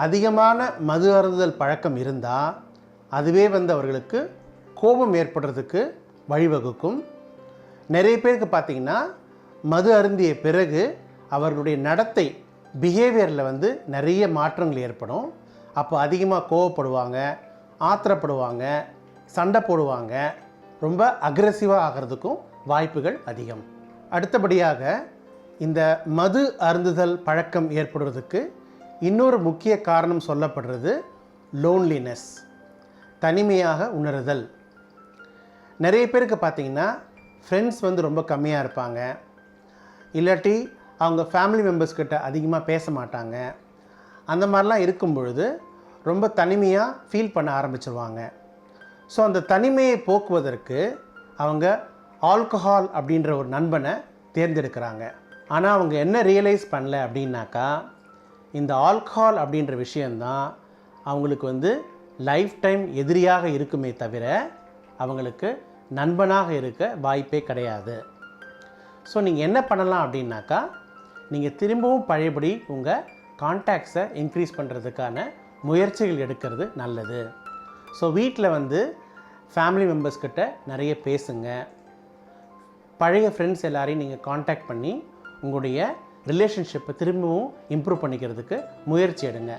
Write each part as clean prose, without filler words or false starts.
அதிகமான மது அருந்துதல் பழக்கம் இருந்தால் அதுவே அவர்களுக்கு கோபம் ஏற்படுறதுக்கு வழிவகுக்கும். நிறைய பேருக்கு பார்த்திங்கன்னா மது அருந்திய பிறகு அவர்களுடைய நடத்தை பிஹேவியரில் நிறைய மாற்றங்கள் ஏற்படும். அப்போ அதிகமாக கோவப்படுவாங்க, ஆத்திரப்படுவாங்க, சண்டை போடுவாங்க, ரொம்ப அக்ரெசிவாக ஆகிறதுக்கும் வாய்ப்புகள் அதிகம். அடுத்தபடியாக இந்த மது அருந்துதல் பழக்கம் ஏற்படுறதுக்கு இன்னொரு முக்கிய காரணம் சொல்லப்படுறது லோன்லினஸ், தனிமையாக உணருதல். நிறைய பேருக்கு பார்த்திங்கன்னா ஃப்ரெண்ட்ஸ் ரொம்ப கம்மியாக இருப்பாங்க, இல்லாட்டி அவங்க ஃபேமிலி மெம்பர்ஸ்கிட்ட அதிகமாக பேச மாட்டாங்க. அந்த மாதிரிலாம் இருக்கும் பொழுது ரொம்ப தனிமையாக ஃபீல் பண்ண ஆரம்பிச்சிருவாங்க. ஸோ அந்த தனிமையை போக்குவதற்கு அவங்க ஆல்கஹால் அப்படின்ற ஒரு நண்பனை தேர்ந்தெடுக்கிறாங்க. ஆனால் அவங்க என்ன ரியலைஸ் பண்ணல அப்படின்னாக்கா, இந்த ஆல்கஹால் அப்படின்ற விஷயந்தான் அவங்களுக்கு லைஃப் டைம் எதிரியாக இருக்குமே தவிர அவங்களுக்கு நண்பனாக இருக்க வாய்ப்பே கிடையாது. ஸோ நீங்கள் என்ன பண்ணலாம் அப்படின்னாக்கா, நீங்கள் திரும்பவும் பழையபடி உங்கள் கான்டாக்ட்ஸை இன்க்ரீஸ் பண்ணுறதுக்கான முயற்சிகள் எடுக்கிறது நல்லது. ஸோ வீட்டில் ஃபேமிலி மெம்பர்ஸ்கிட்ட நிறைய பேசுங்க. பழைய ஃப்ரெண்ட்ஸ் எல்லாரையும் நீங்கள் காண்டாக்ட் பண்ணி உங்களுடைய ரிலேஷன்ஷிப்பை திரும்பவும் இம்ப்ரூவ் பண்ணிக்கிறதுக்கு முயற்சி எடுங்க.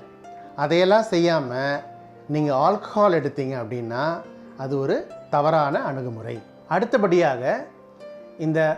அதையெல்லாம் செய்யாமல் நீங்கள் ஆல்கஹால் எடுத்தீங்க அப்படின்னா அது ஒரு தவறான அணுகுமுறை. அடுத்தபடியாக இந்த